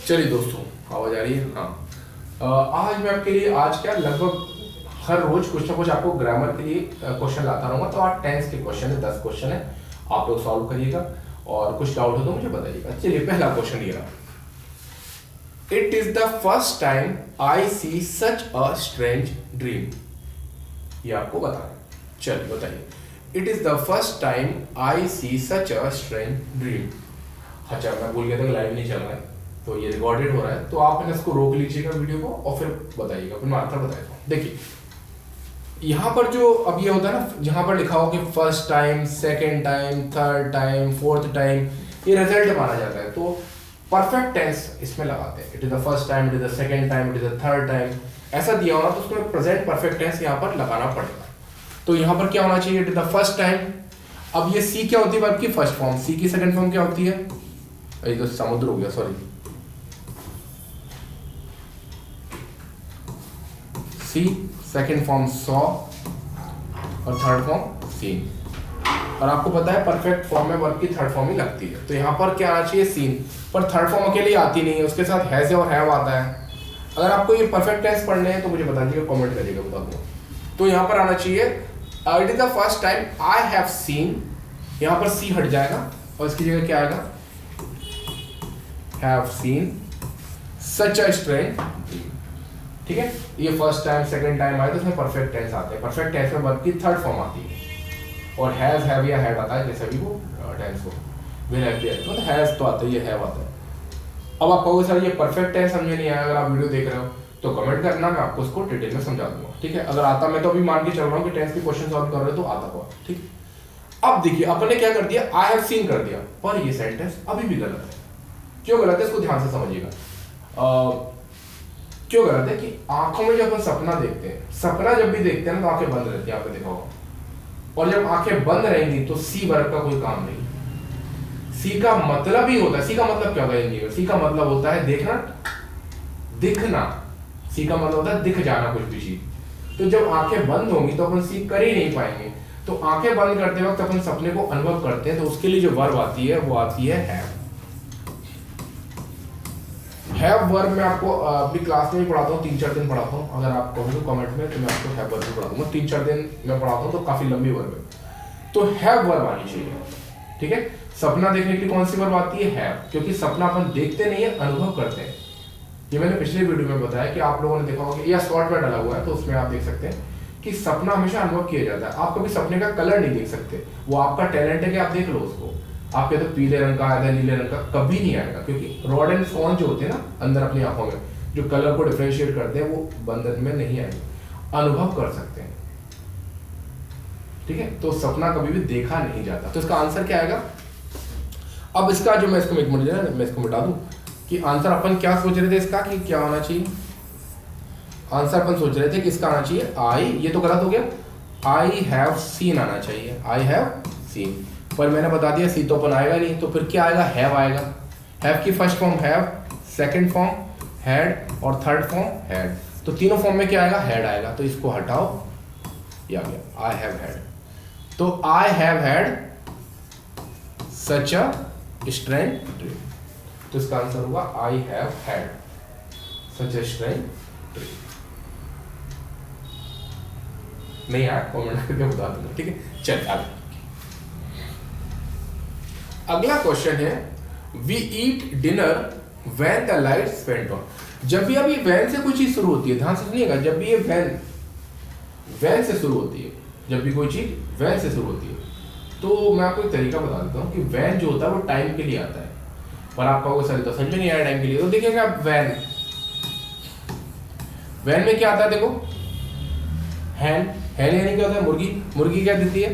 चलिए दोस्तों, आवाज आ रही है? हाँ। आज मैं आपके लिए आज क्या लगभग हर रोज कुछ ना कुछ आपको ग्रामर के लिए क्वेश्चन लाता रहूंगा। तो आज टेंस के क्वेश्चन है, 10 क्वेश्चन है, आप लोग सॉल्व करिएगा और कुछ डाउट हो तो मुझे बताइएगा। चलिए पहला क्वेश्चन ये रहा। It is the first time I see such a strange dream. ये आपको बताना है। चलिए बताइए। It is the first time I see such a strange dream. अच्छा, मैं भूल गया था कि लाइव नहीं चल रहा है, तो ये रिकॉर्डेड हो रहा है, तो आप इसको रोक लीजिएगा वीडियो को और फिर बताइएगा, फिर मैं आंसर बताएगा। देखिए यहाँ पर जो अब ये होता है ना, जहाँ पर लिखा हो कि first time, second time, third time, fourth time, ये रिजल्ट माना जाता है। तो परफेक्ट टेंस इसमें लगाते हैं। It is the first time, it is the second time, it is the third time, ऐसा दिया होना तो उसमें प्रेजेंट परफेक्ट टेंस यहाँ पर लगाना पड़ेगा। तो यहाँ पर क्या होना चाहिए? It is the first time. अब ये सी क्या होती है वर्ब की फर्स्ट फॉर्म, सी की सेकंड फॉर्म क्या होती है? ये तो समुद्र हो गया, सॉरी, सी सेकेंड फॉर्म सॉ और थर्ड फॉर्म सीन। और आपको पता है परफेक्ट फॉर्म में वर्ब की थर्ड फॉर्म ही लगती है। तो यहाँ पर क्या आना चाहिए? सीन। पर थर्ड फॉर्म अकेले आती नहीं है, उसके साथ हैज और हैव आता है। अगर आपको ये परफेक्ट टेंस पढ़ने हैं तो मुझे बता दीजिएगा, कमेंट करिएगा, बता दूंगा। तो यहाँ पर आना चाहिए it is the first time I have seen. यहाँ पर सी हट जाएगा और इसकी जगह क्या आएगा? Have seen such a strange dream. ठीक है, ये फर्स्ट टाइम सेकंड टाइम आए तो इसमें परफेक्ट टेंस आते हैं। परफेक्ट टेंस में वर्ब की थर्ड फॉर्म आती है और हैज, हैव या हैड आता है, जैसे भी वो टेंस हो। विल हैव भी आता है, तो हैज तो आता है, ये हैव आता है। अब आप कहोगे सर ये परफेक्ट टेंस समझ नहीं आया, अगर आप वीडियो देख रहे हो तो कमेंट करना, मैं आपको उसको डिटेल में समझा दूंगा। ठीक है, अगर आता, मैं तो अभी मान के चल रहा हूँ कि टेंस के क्वेश्चन सॉल्व कर रहे हो तो आता होगा। ठीक, अब देखिए अपने क्या कर दिया, आई हैव सीन कर दिया, पर ये सेंटेंस अभी भी गलत है। क्यों गलत है इसको ध्यान से समझिएगा। क्यों गलत है कि आंखों में जब अपन सपना देखते हैं, सपना जब भी देखते हैं ना तो आंखें बंद रहती है, आपने देखा होगा। और जब आंखें बंद रहेंगी तो सी वर्ब का कोई काम नहीं। सी का मतलब ही होता है, सी का मतलब क्या होता है इंजीनियर? सी का मतलब होता है देखना, दिखना। सी का मतलब होता है दिख जाना कुछ भी चीज। तो जब आंखें बंद होंगी तो अपन सी कर ही नहीं पाएंगे। तो आंखें बंद करते वक्त अपन सपने को अनुभव करते हैं, तो उसके लिए जो वर्ब आती है वो आती है हैव। हैव वर्ब मैं आपको अपनी क्लास में ही पढ़ाता हूँ, 3-4 दिन पढ़ाता हूँ। अगर आप कहोगे कमेंट में तो मैं आपको हैव वर्ब भी पढ़ा दूंगा। 3-4 दिन मैं पढ़ाता हूँ तो काफी लंबी वर्ब है। तो हैव वर्ब आनी चाहिए। ठीक है, सपना देखने के लिए कौन सी वर्ब आती है? हैव, क्योंकि सपना अपन देखते नहीं है, अनुभव करते हैं। ये मैंने पिछले वीडियो में बताया कि आप लोगों ने देखा होगा, या शॉर्ट में डाला हुआ है तो उसमें आप देख सकते हैं कि सपना हमेशा अनुभव किया जाता है। आप कभी सपने का कलर नहीं देख सकते, वो आपका टैलेंट है कि आप देख लो उसको। आप कहते हो पीले रंग का आएगा, नीले रंग का, कभी नहीं आएगा, क्योंकि रॉड एंड स्टोन जो होते हैं ना अंदर अपनी आंखों में, जो कलर को डिफरेंशिएट करते हैं, वो बंधन में नहीं आएंगे, अनुभव कर सकते हैं। ठीक है, तो सपना कभी भी देखा नहीं जाता। तो इसका आंसर क्या आएगा? अब इसका जो मैं इसको एक मिनट मैं इसको मिटा दूं कि आंसर अपन क्या सोच रहे थे इसका कि क्या होना चाहिए। आंसर अपन सोच रहे थे कि इसका आना चाहिए आई, ये तो गलत हो गया, आई हैव सीन आना चाहिए, आई हैव सीन। पर मैंने बता दिया सी तो अपन आएगा नहीं, तो फिर क्या आएगा? हैव आएगा। हैव की first form have, second form had और थर्ड फॉर्म हैड। तो तीनों फॉर्म में क्या आएगा? हैड आएगा। तो इसको हटाओ, ये आ गया आई हैव हैड। तो I have had such a strange dream. तो इसका आंसर होगा I have had such a strange dream. नहीं आया कमेंट करके बता दूंगा। ठीक है, चलिए आगे। अगला क्वेश्चन है, we eat dinner when the lights went on. जब भी अभी वैन से कोई चीज शुरू होती है, ध्यान से सुनिएगा, जब भी ये वैन से शुरू होती है, जब भी कोई चीज वैन से शुरू होती है, तो मैं आपको एक तरीका बता देता हूँ कि वैन जो होता है वो टाइम के लिए आता है। पर आप कहोगे सर तो समझ में नहीं आया टाइम के लिए, तो देखिएगा वैन में क्या आता है? देखो हैन, हैन यानी क्या होता है? मुर्गी। मुर्गी क्या देती है?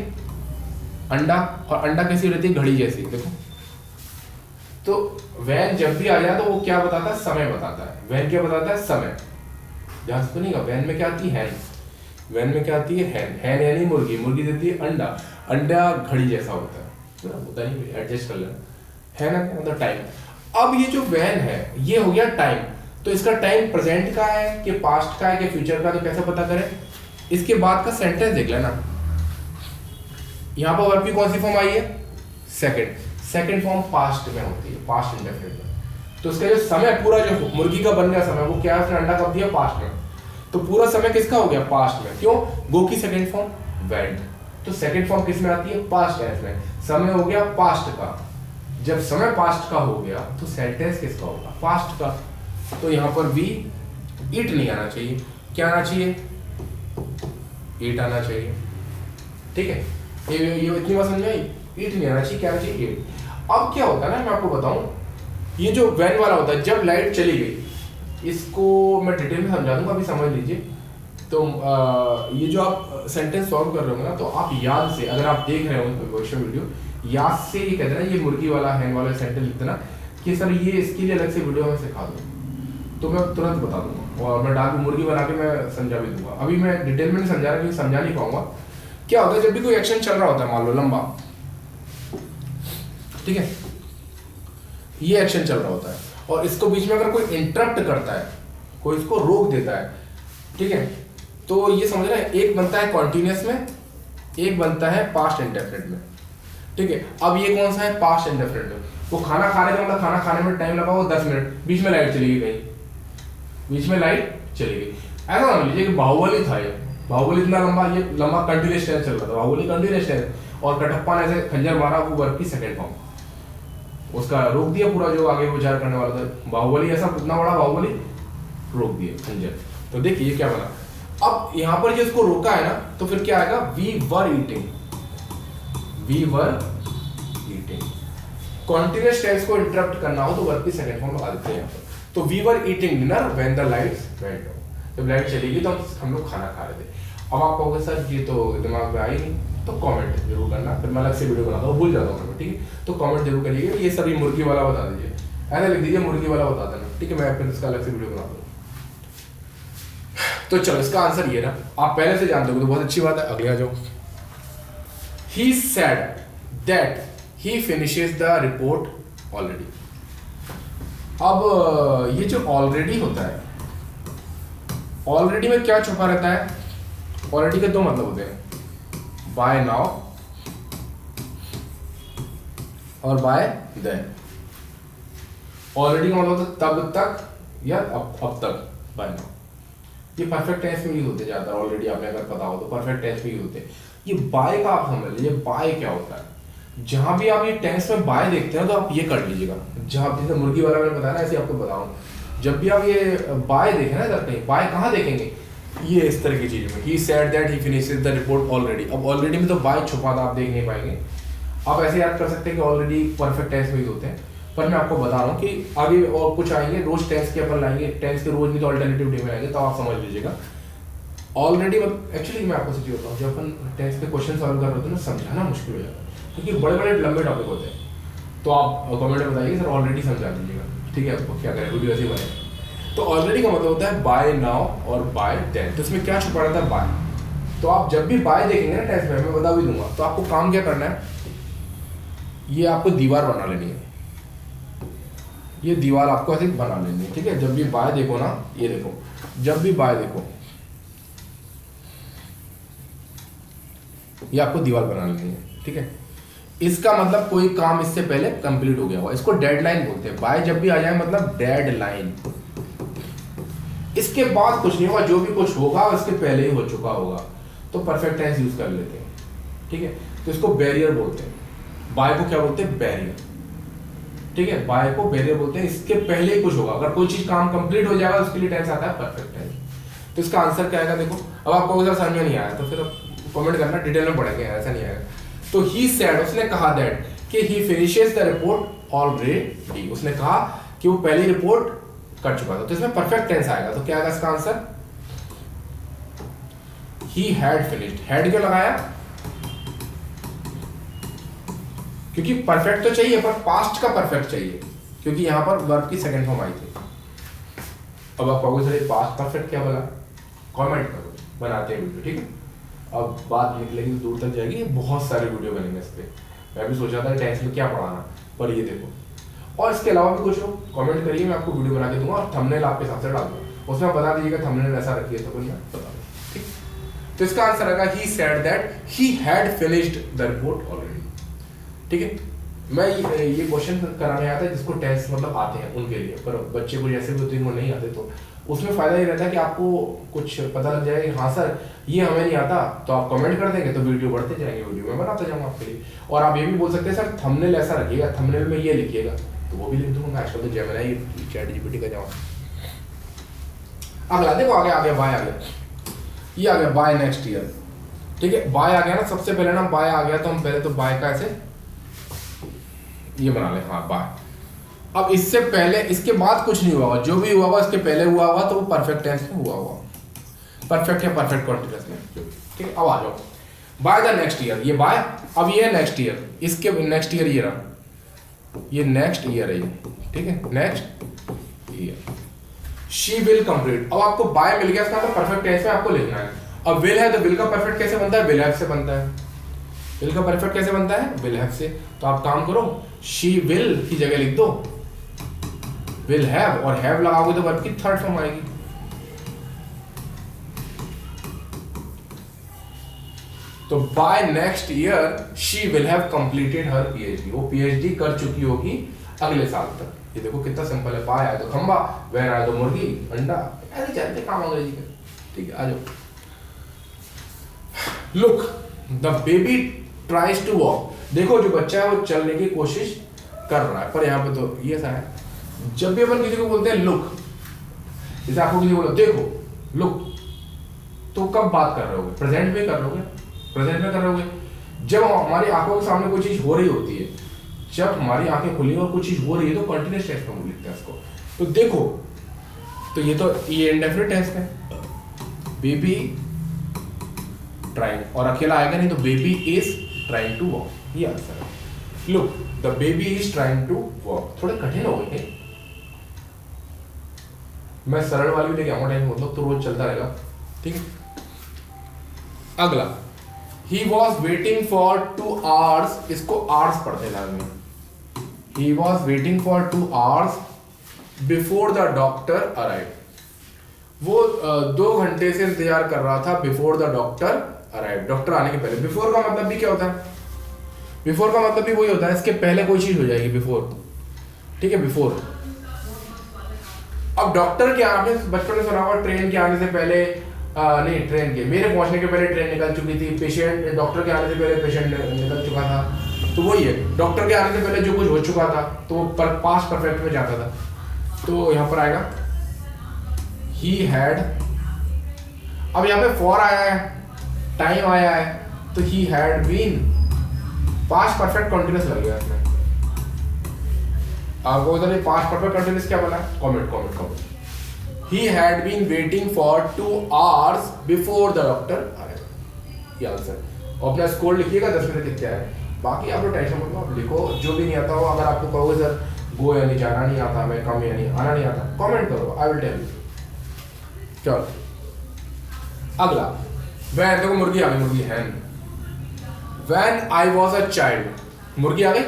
अंडा। और अंडा कैसी रहती है? घड़ी जैसी। देखो, तो वैन जब भी आ जाए तो वो क्या बताता है? समय बताता है। वैन क्या बताता है? समय। ध्यान से सुनिएगा, वैन में क्या आती है? हैन। वैन में क्या आती है? हैन। हैन यानी मुर्गी। मुर्गी देती है अंडा। अंडा घड़ी जैसा होता है, होता नहीं, एडजस्ट कर लेना। है ना, मतलब टाइम। अब ये जो वैन है ये हो गया टाइम। तो इसका टाइम प्रेजेंट का है कि पास्ट का है कि फ्यूचर का, तो कैसे पता करें? इसके बाद का सेंटेंस देख लेना। यहाँ पर वर्ब की कौन सी फॉर्म आई है? सेकंड। सेकंड फॉर्म पास्ट में होती है, पास्ट इंडेफिनिट में। तो उसका जो समय पूरा जो मुर्गी का बनने का समय वो क्या है, उसने अंडा कब दिया, पास्ट में, तो पूरा समय किसका हो गया, पास्ट में। क्यों, गो की सेकंड फॉर्म वेंट, तो सेकंड फॉर्म किस में आती है, पास्ट टेंस में, समय हो गया पास्ट का। जब समय पास्ट का हो गया तो सेंटेंस किसका होगा, पास्ट का। तो यहाँ पर वी इट नहीं आना चाहिए, क्या आना चाहिए, इट आना चाहिए। ठीक है, ये इतनी बात समझ आई, इट नहीं आना चाहिए, क्या आना चाहिए, इट। अब क्या होता है ना, मैं आपको बताऊं, ये जो व्हेन वाला होता है, जब लाइट चली गई, इसको मैं डिटेल में समझा दूंगा, अभी समझ लीजिए। तो ये जो आप सेंटेंस सॉल्व कर रहे होंगे ना, तो आप याद से, अगर आप देख रहे हो क्वेश्चन वीडियो, याद से ये कहते हैं, ये मुर्गी वाला हैन वाला सेंटेंस लिखते ना कि सर ये इसके लिए अलग से वीडियो में सिखा दूँ, तो मैं तुरंत बता दूंगा, और मैं डाल मुर्गी बना के मैं समझा भी दूंगा। अभी मैं डिटेल में नहीं समझा रहा, क्योंकि समझा नहीं पाऊंगा। क्या होता है, जब भी कोई एक्शन चल रहा होता है, मान लो लंबा, ठीक है, ये एक्शन चल रहा होता है, और इसको बीच में अगर कोई इंटरप्ट करता है, कोई इसको रोक देता है, ठीक है, तो ये समझ रहे हैं, एक बनता है कॉन्टिन्यूस में, एक बनता है पास्ट इंडेफिनिट में। ठीक है, अब ये कौन सा है, पास्ट इंडेफिनिट में। वो खाना खा रहे थे, मतलब खाना खाने में टाइम लगा वो 10 मिनट, बीच में लाइट चली गई, कहीं बीच में लाइट चली गई। ऐसा मान लीजिए कि बाहुबली था, ये बाहुबली इतना लंबा, ये लंबा कंटिन्यूस टेंस चल रहा था, बाहुबली कंटिन्यूस टेंस, और कटप्पा ने ऐसे खंजर मारा, वो वर्ब की सेकंड फॉर्म, उसका रोक दिया पूरा जो आगे विचार करने वाला था। बाहुबली ऐसा इतना बड़ा बाहुबली रोक दिया खंजर। तो देखिए क्या बना, अब यहाँ पर जो इसको रोका है ना, तो फिर क्या आएगा, we were eating, we were eating. Continuous tense को इंटरप्ट करना हो तो वर्ब की सेकंड फॉर्म लगा देते हैं यहाँ पर। तो we were eating dinner when the lights went out, जब लाइट चली गई तो हम लोग खाना खा रहे थे। अब आप कहोगे सर ये तो दिमाग में आई नहीं, तो कमेंट जरूर करना, फिर मैं अलग से वीडियो बनाता हूँ, भूल जाता हूँ मैं, ठीक है, तो कमेंट जरूर करिएगा, ये सभी मुर्गी वाला बता दीजिए, ऐसा लिख दीजिए मुर्गी वाला बता देना, ठीक है, मैं फिर इसका अलग से वीडियो बना दूँ। तो चलो इसका आंसर ये रहा, आप पहले से जानते हो तो बहुत अच्छी बात है। अगले आ जाओ, he said that he finishes the report already. अब ये जो ऑलरेडी होता है, ऑलरेडी में क्या छुपा रहता है, ऑलरेडी के दो मतलब होते हैं, बाय नाउ और बाय देन। ऑलरेडी का मतलब होता है तब तक या अब तक, बाय नाउ। ये परफेक्ट टेंस में यूज होते हैं ज्यादातर, ऑलरेडी आपने अगर पता हो तो परफेक्ट टेंस में यूज होते हैं। ये बाय का आप समझ लीजिए, बाय क्या होता है, जहां भी आप ये टेंस में बाय देखते हैं तो आप ये कर लीजिएगा, जहां जैसे मुर्गी वाला मैंने बताया ना, ऐसे आपको बताऊं, जब भी आप ये बाय देखें ना, इधर कहीं बाय कहाँ देखेंगे, ये इस तरह की चीज में, he said that he finishes the report already. अब ऑलरेडी में तो बाय छुपा था, आप देख नहीं पाएंगे। आप ऐसे याद कर सकते हैं कि ऑलरेडी परफेक्ट टेंस में यूज होते हैं, पर मैं आपको बता रहा हूँ कि आगे और कुछ आएंगे, रोज टेंस के अपन लाएंगे, टेंस के रोज नहीं तो अल्टरनेटिव डे में आएंगे, तो आप समझ लीजिएगा। ऑलरेडी एक्चुअली मैं आपको सच्ची बताऊँ, जब अपन टेंस के क्वेश्चन सॉल्व कर रहे होते हैं ना, समझाना मुश्किल हो जाता है, क्योंकि बड़े बड़े लंबे टॉपिक होते हैं। तो आप कमेंट में बताइए सर ऑलरेडी समझा दीजिएगा, ठीक है, आपको क्या करें, वीडियो ऐसे ही बने। तो ऑलरेडी का मतलब होता है बाय नाउ और बाय देन। तो इसमें क्या छुपा रहता है, बाय। तो आप जब भी बाय देखेंगे ना टेस्ट में, मैं बता भी दूंगा, तो आपको काम क्या करना है, ये आपको दीवार बना लेनी है, ये दीवार आपको ऐसे बना लेनी है, ठीक है। जब भी बाय देखो ना, ये देखो, जब भी बाय देखो, ये आपको दीवार बना लेनी है, ठीक है। इसका मतलब कोई काम इससे पहले कंप्लीट हो गया होगा, इसको डेडलाइन बोलते हैं। बाय जब भी आ जाए मतलब डेडलाइन, इसके बाद कुछ नहीं होगा, जो भी कुछ होगा उसके पहले ही हो चुका होगा, तो परफेक्ट टेंस यूज कर लेते हैं, ठीक है। तो इसको बैरियर बोलते हैं, बाय को क्या बोलते हैं, बैरियर, ठीक है, बाय को बैरियर बोलते हैं, इसके पहले ही कुछ होगा, अगर कोई चीज काम कंप्लीट हो जाएगा उसके लिए टेंस आता है परफेक्ट टेंस। तो इसका आंसर क्या आएगा, देखो, अब आपको अगर समझ में नहीं आया तो फिर कमेंट करना, डिटेल में पढ़ेंगे, ऐसा नहीं आएगा। तो ही सेड, उसने कहा दैट कि ही फिनिशेस द रिपोर्ट ऑलरेडी, उसने कहा कि वो पहली रिपोर्ट कर चुका था, तो इसमें परफेक्ट टेंस आएगा। तो क्या आएगा इसका answer, he had finished. Had क्यों लगाया, क्योंकि परफेक्ट तो चाहिए पर पास्ट का परफेक्ट चाहिए, क्योंकि यहां पर वर्ब की सेकंड फॉर्म आई थी। अब आप कहोगे सर पास्ट परफेक्ट क्या बोला, कमेंट करो, बनाते हैं वीडियो, ठीक है। अब बात निकलेगी तो दूर तक जाएगी, बहुत सारे वीडियो बनेंगे इस पे। मैं भी सोचा था टेंस में क्या पढ़ाना, पर ये देखो, और इसके अलावा भी कुछ हो कमेंट करिए, मैं आपको वीडियो बना के दूंगा, और थंबनेल आपके हिसाब से डाल दूंगा, उसमें बता दीजिएगा थंबनेल ऐसा रखिए, तो मैं बता दूँ, ठीक। तो इसका आंसर आएगा he said that he had finished the report already, ठीक है। मैं ये क्वेश्चन कराने आता है जिसको टेंस मतलब आते हैं उनके लिए, पर बच्चे को जैसे भी होते हैं वो नहीं आते, तो उसमें फ़ायदा ये रहता है कि आपको कुछ पता लग जाए, हाँ सर ये हमें नहीं आता, तो आप कमेंट कर देंगे तो वीडियो बढ़ते जाएंगे, वीडियो में बनाता जाऊँगा आपके लिए। और आप ये भी बोल सकते हैं सर थंबनेल ऐसा रखिएगा, थंबनेल में ये लिखिएगा, तो वो भी लिख दूंगा। आजकल तो जेमिनी चैट जीपीटी का जमाना। अगला देखो आगे आ गया, बाय आ गया, ये आ गया बाय नेक्स्ट ईयर। ठीक है, बाय आ गया ना, सबसे पहले ना बाय आ गया, तो हम पहले तो बाय का ऐसे ये बना ले, हाँ बाय। अब इससे पहले इसके बाद कुछ नहीं हुआ होगा, जो भी हुआ होगा इसके पहले हुआ होगा तो वो परफेक्ट टेंस में हुआ होगा, परफेक्ट या परफेक्ट कॉन्टिन्यूअस में। ठीक है, अब आ जाओ बाय द नेक्स्ट ईयर, ये बाय, अब ये नेक्स्ट ईयर, इसके नेक्स्ट ईयर ये रहा, ये नेक्स्ट ईयर है ये, ठीक है next year. She will complete, अब आपको बाय मिल गया, इसका मतलब परफेक्ट टेंस में आपको लिखना है। अब विल है तो विल का परफेक्ट कैसे बनता है, विल हैव से बनता है। विल का परफेक्ट कैसे बनता है, विल हैव से। तो आप काम करो, शी विल की जगह लिख दो विल हैव, और हैव लगाओगे तो वर्ब की थर्ड फॉर्म आएगी। तो by next year she will have completed her PhD, वो पीएचडी कर चुकी होगी अगले साल तक। ये देखो कितना सिंपल है, बाय आया तो खंबा, वेयर आया तो मुर्गी अंडा, ऐसे चलते काम अंग्रेजी के। ठीक है, आ जाओ। Look the baby tries to walk, देखो जो बच्चा है वो चलने की कोशिश कर रहा है, पर यहाँ पे तो ये सा है, जब भी अपन किसी को बोलते हैं लुक, जैसे आपको किसी को बोलो देखो लुक, तो कब बात कर रहे होगे, प्रेजेंट में कर रहे होगे, प्रेजेंट में कर रहे होगे। जब हमारी आंखों के सामने कोई चीज हो रही होती है, जब हमारी आंखें खुली और कुछ चीज हो रही है तो कंटिन्यूस टेंस में लिखते हैं इसको। तो देखो, तो ये तो ये इंडेफिनिट टेंस है, बेबी ट्राइंग, और अकेला आएगा नहीं, तो baby is trying to walk, ये आंसर है। Look the baby is trying to walk, थोड़े कठिन हो गए, मैं सरल वाली भी लेके आऊंगा टाइम, मतलब तो रोज चलता रहेगा। ठीक है, अगला he was waiting for 2 hours, इसको आवर्स पढ़ते हैं में, he was waiting for 2 hours before the doctor arrive, वो 2 घंटे से इंतजार कर रहा था before the doctor arrive, doctor आने के पहले। बिफोर का मतलब भी क्या होता है, बिफोर का मतलब भी वही होता है, इसके पहले कोई चीज हो जाएगी बिफोर। ठीक है, बिफोर। अब डॉक्टर के आपने बचपन में सुना होगा ट्रेन के आने से पहले, नहीं ट्रेन के, मेरे पहुंचने के पहले ट्रेन निकल चुकी थी, पेशेंट डॉक्टर के आने से पहले पेशेंट निकल चुका था, तो वही है, डॉक्टर के आने से पहले जो कुछ हो चुका था तो वो पास्ट परफेक्ट में जाता था। तो यहाँ पर आएगा ही हैड, अब यहाँ पे फॉर आया है, टाइम आया है, तो he had been, past perfect continuous लग गया इसमें। आपको उधर ये पास्ट परफेक्ट कंटीन्यूअस क्या बना, comment. He had been waiting for 2 hours before the doctor arrived, ये आंसर। और अपना स्कोर लिखिएगा 10 में से कितने आए, बाकी आप लोग टेंशन मत लो, आप लिखो, जो भी नहीं आता हो, अगर आपको कहोगे सर गो यानी जाना नहीं आता, मैं कम यानी आना नहीं आता, कमेंट करो, आई विल टेल यू। चलो अगला, वैन, देखो मुर्गी आ गई, मुर्गी hen, when I was a child, मुर्गी आ गई,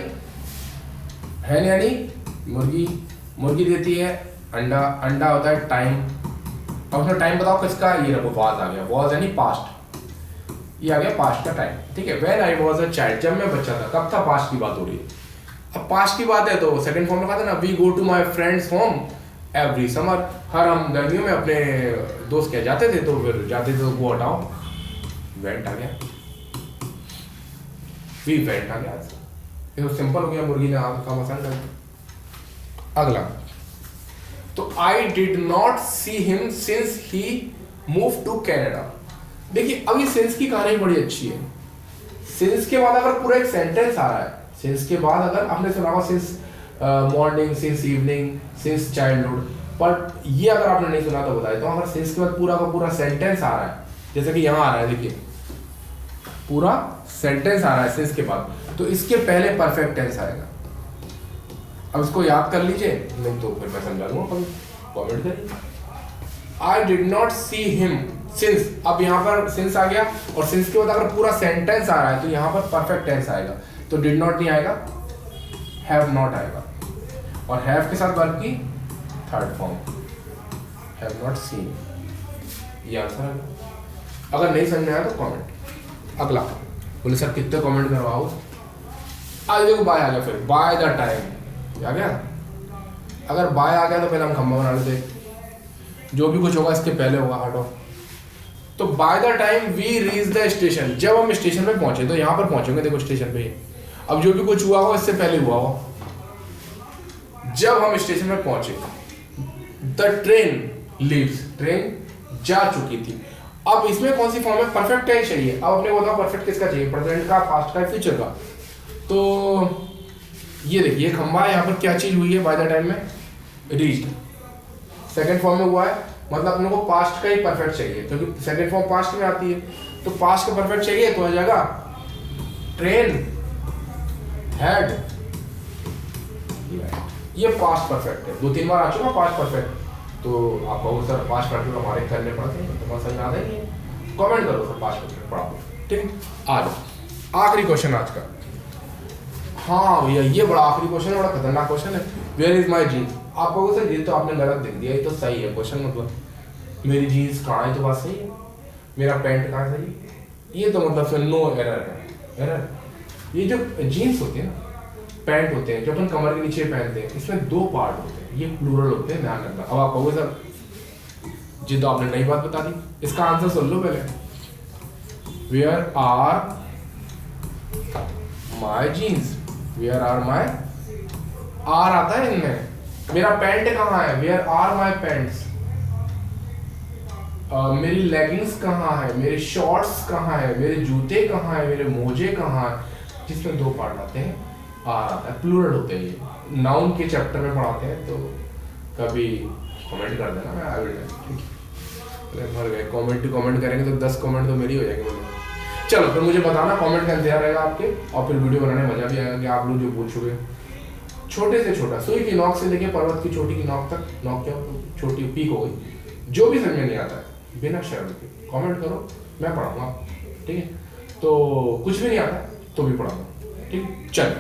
हैन यानी मुर्गी, मुर्गी देती है अंडा, अंडा होता है टाइम। अब उसमें टाइम बताओ किसका, ये रखो वाज आ गया, वाज यानी पास्ट, ये आ गया पास्ट का टाइम। ठीक है, when I was a child, जब मैं बच्चा था, कब था, पास्ट की बात हो रही है। अब पास्ट की बात है तो सेकंड फॉर्म लगा था ना, we go to my friends home every summer, हर हम गर्मियों में अपने दोस्त के जाते थे, तो फिर जाते थे तो वो हटाओ, वेंट आ गया, वी वेंट आ गया, ये तो सिंपल हो गया, मुर्गी ने आग का मसाला डाल। अगला, तो I did not see him since he move to Canada. देखिए अब ये सिंस की कहानी बड़ी अच्छी है, सिंस के बाद अगर पूरा एक सेंटेंस आ रहा है, सिंस के बाद अगर आपने सुना होगा since morning, since evening, since childhood, पर ये अगर आपने नहीं सुना तो बताए, तो अगर सिंस के बाद पूरा का पूरा सेंटेंस आ रहा है, जैसे कि यहाँ आ रहा है, देखिए पूरा सेंटेंस आ रहा है सिंस के बाद, तो इसके पहले परफेक्ट टेंस आएगा। अब इसको याद कर लीजिए, नहीं तो फिर मैं समझा दूंगा, कमेंट करिए। आई did not see him since, अब यहाँ पर सिंस आ गया, और सिंस के बाद अगर पूरा सेंटेंस आ रहा है तो यहाँ पर परफेक्ट टेंस आएगा, तो डिड नॉट नहीं आएगा, हैव नॉट आएगा, और हैव के साथ वर्ब की third form, have not seen, ये आंसर है। अगर नहीं समझ में आया तो कमेंट। अगला, बोले सर कितने कमेंट करवाओ, आज देखो बाय आ गया, फिर बाय द टाइम आ गया। अगर बाय आ गया तो पहले हम खंबा बना लेते, जो भी कुछ होगा इसके पहले होगा, हटो। तो by the time we reach the station, जब हम स्टेशन पे पहुंचे, तो यहाँ पर पहुंचेंगे देखो स्टेशन पे। अब जो भी कुछ हुआ हो इससे पहले हुआ हो। जब हम स्टेशन में पहुंचे, द ट्रेन लीव्स, ट्रेन जा चुकी थी। अब इसमें कौन सी फॉर्म है, परफेक्ट है चाहिए। अब अपने को बताओ परफेक्ट किसका चाहिए, प्रेजेंट का, पास्ट का, फ्यूचर का। तो ये देखिए खंबा यहाँ पर क्या चीज हुई है, बाय द टाइम में रीच्ड, सेकंड फॉर्म में हुआ है, मतलब अपने को पास्ट का ही परफेक्ट चाहिए, क्योंकि सेकंड फॉर्म पास्ट में आती है। तो पास्ट का परफेक्ट चाहिए तो हो जाएगा ट्रेन हैड, ये पास्ट परफेक्ट है, 2-3 बार आ चुका पास्ट परफेक्ट। तो आप कहो सर पास्ट परफेक्ट हमारे करने पड़ते हैं, तुम्हारा समझ आता ही नहीं, कमेंट करो सर पास्ट परफेक्ट पढ़ा दो, ठीक। आज आखिरी क्वेश्चन आज का, हाँ भैया ये बड़ा आखिरी क्वेश्चन है, बड़ा खतरनाक क्वेश्चन है। वेयर इज माई जीन्स, आप कहोगे सर ये तो आपने गलत लिख दिया, ये तो सही है क्वेश्चन, मतलब मेरी जीन्स कहाँ है, तो बात सही है, मेरा पैंट कहाँ है, सही, ये तो मतलब फिर नो एरर है, एरर। ये जो जीन्स होती है ना, पैंट होते हैं जो अपन कमर के नीचे पहनते हैं, इसमें 2 पार्ट होते हैं, ये प्लूरल होते हैं, ध्यान रखना। अब आप कहोगे सर जी तो आपने नई बात बता दी, इसका आंसर सुन लो पहले। Where are my jeans, where are my, R आता है इनमें, मेरा पैंट कहाँ है, वेयर आर माई पैंट्स, मेरी लेगिंग्स कहाँ है, मेरे शॉर्ट्स कहाँ है, मेरे जूते कहाँ है, मेरे मोजे कहाँ है, जिसमें 2 पार्ट आते हैं, आर आता है, प्लूरल होते हैं ये। नाउन के चैप्टर में पढ़ाते हैं, तो कभी कमेंट कर देना, मैं आई विल मर गए, कमेंट करेंगे तो 10 कमेंट तो मेरी हो जाएंगे मुझे। चलो फिर मुझे बताना, कमेंट का इंतजार रहेगा आपके, और फिर वीडियो बनाने में मजा भी आएगा कि आप लोग जो पूछोगे। छोटे से छोटा, सुई की नोक से लेके पर्वत की चोटी की नोक तक, नोक क्या छोटी पीक हो गई, जो भी समझ में नहीं आता है बिना शर्म के कमेंट करो, मैं पढ़ाऊंगा, ठीक है। तो कुछ भी नहीं आता तो भी पढ़ाऊंगा, ठीक है। चल